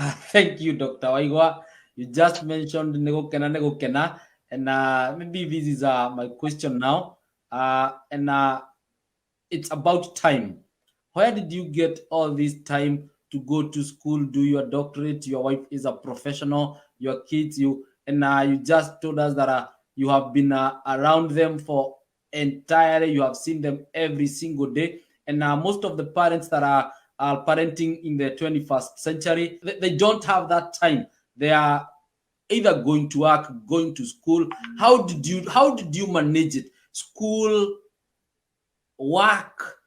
Thank you, Dr. Waigwa. You just mentioned Negokena, and maybe this is my question now. And It's about time. Where did you get all this time to go to school, do your doctorate? Your wife is a professional. Your kids, you just told us that you have been around them for entirely. You have seen them every single day, and most of the parents that are parenting in the 21st century, they don't have that time. They are either going to work, going to school. How did you manage it? School, work,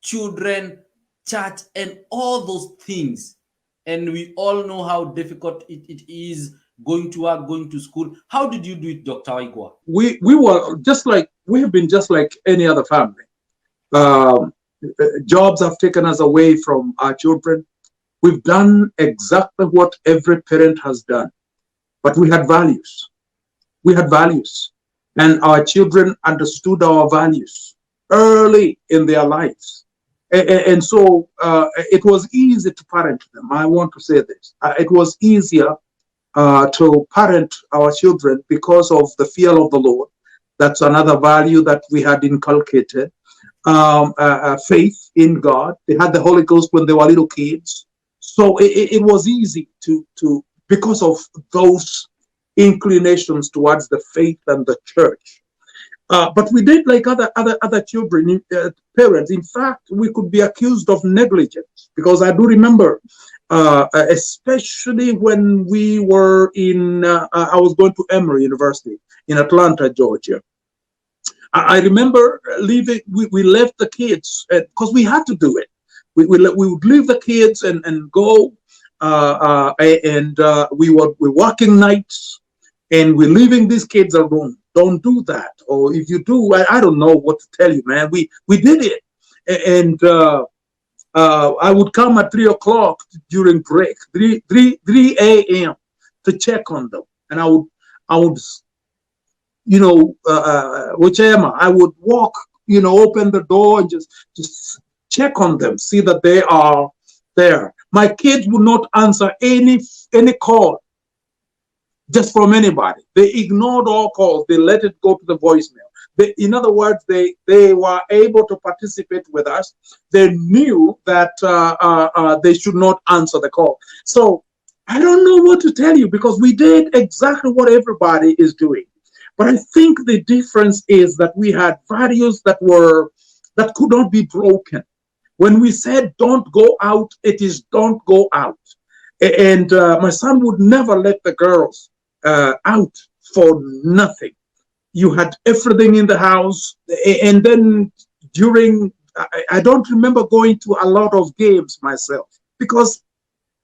children, church, and all those things. And we all know how difficult it is going to work, going to school. How did you do it, Dr. Waigwa? We were just like, we have been just like any other family. Um, Jobs have taken us away from our children. We've done exactly what every parent has done, but we had values. We had values, and our children understood our values early in their lives. And so it was easy to parent them. I want to say this. It was easier to parent our children because of the fear of the Lord. That's another value that we had inculcated. Faith in God. They had the Holy Ghost when they were little kids. So it was easy to because of those inclinations towards the faith and the church. But we did like other children, parents. In fact, we could be accused of negligence, because I do remember, especially when we were in, I was going to Emory University in Atlanta, Georgia. I remember leaving. We left the kids because we had to do it. We would leave the kids and go, and we're working nights, and we're leaving these kids alone. Don't do that. Or if you do, I don't know what to tell you, man. We did it, and I would come at 3 o'clock during break, 3 a.m. to check on them, and I would whichever I would walk, open the door and just check on them, see that they are there. My kids would not answer any call just from anybody. They ignored all calls. They let it go to the voicemail. In other words, they were able to participate with us. They knew that they should not answer the call. So I don't know what to tell you, because we did exactly what everybody is doing. But I think the difference is that we had values that could not be broken. When we said don't go out, it is don't go out. And my son would never let the girls out for nothing. You had everything in the house. And then I don't remember going to a lot of games myself, because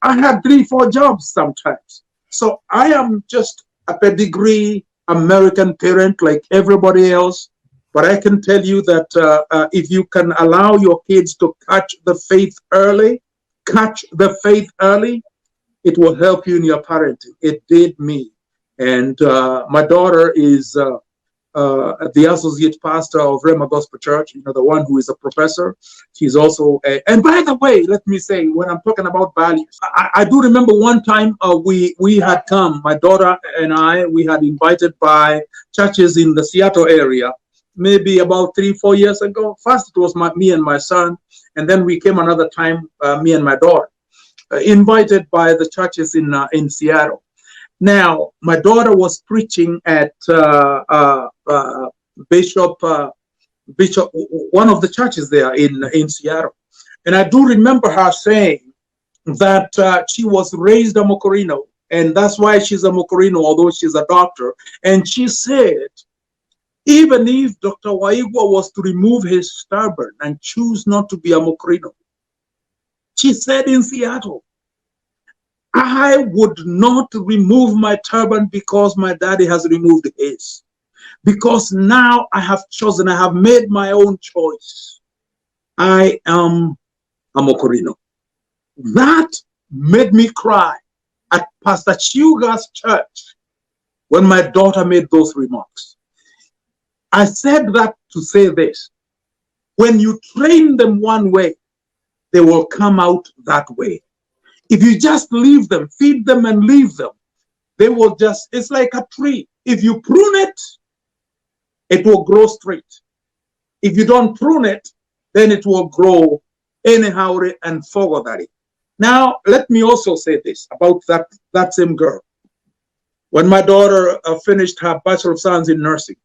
I had 3-4 jobs sometimes. So I am just a pedigree American parent like everybody else. But I can tell you that if you can allow your kids to catch the faith early, it will help you in your parenting. It did me. And my daughter is the associate pastor of Rema Gospel Church, the one who is a professor. She's also and by the way, let me say, when I'm talking about values, I do remember one time we had come, my daughter and we had invited by churches in the Seattle area, maybe about 3-4 years ago. First, it was me and my son, and then we came another time, me and my daughter, invited by the churches in Seattle. Now, my daughter was preaching at Bishop, one of the churches there in Seattle. And I do remember her saying that she was raised a Mocorino, and that's why she's a Mocorino, although she's a doctor. And she said, even if Dr. Waigwa was to remove his turban and choose not to be a Mocorino, she said in Seattle, I would not remove my turban because my daddy has removed his. Because now I have chosen, I have made my own choice. I am a Mocorino. That made me cry at Pastor Chiuga's church when my daughter made those remarks. I said that to say this. When you train them one way, they will come out that way. If you just leave them, feed them and leave them, they will just, it's like a tree. If you prune it, it will grow straight. If you don't prune it, then it will grow anyhow and forward. Now, let me also say this about that same girl. When my daughter finished her Bachelor of Science in Nursing,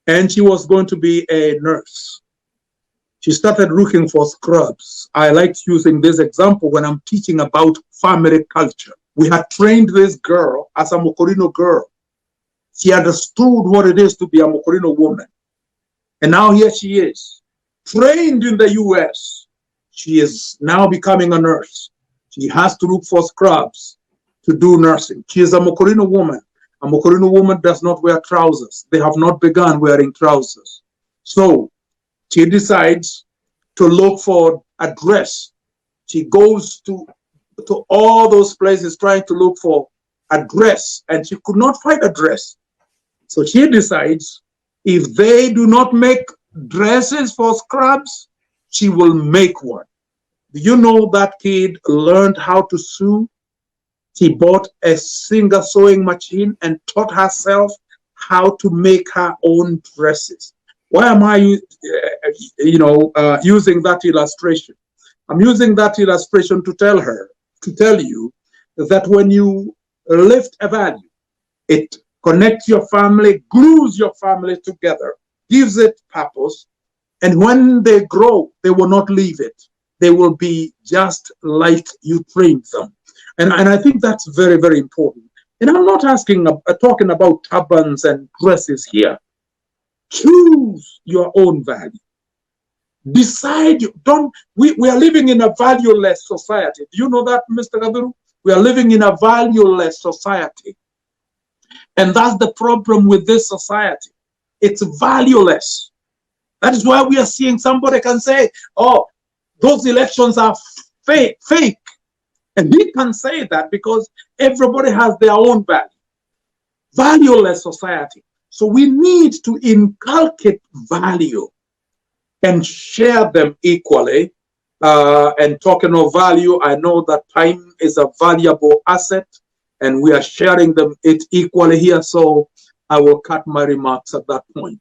and she was going to be a nurse, she started looking for scrubs. I like using this example when I'm teaching about family culture. We had trained this girl as a Mokorino girl. She understood what it is to be a Mokorino woman. And now here she is, trained in the US. She is now becoming a nurse. She has to look for scrubs to do nursing. She is a Mokorino woman. A Mokorino woman does not wear trousers. They have not begun wearing trousers. So she decides to look for a dress. She goes to all those places trying to look for a dress, and she could not find a dress. So she decides, if they do not make dresses for scrubs, she will make one. Do you know that kid learned how to sew? She bought a Singer sewing machine and taught herself how to make her own dresses. Why am I, using that illustration? I'm using that illustration to tell you that when you lift a value, it connects your family, glues your family together, gives it purpose, and when they grow, they will not leave it. They will be just like you trained them. And I think that's very, very important. And I'm not talking about turbans and dresses here. Choose your own value. Decide. We are living in a valueless society. Do you know that, Mr. Gathuru? We are living in a valueless society. And that's the problem with this society. It's valueless. That is why we are seeing somebody can say, oh, those elections are fake. And he can say that because everybody has their own value. Valueless society. So we need to inculcate value and share them equally. And talking of value, I know that time is a valuable asset, and we are sharing it equally here. So I will cut my remarks at that point.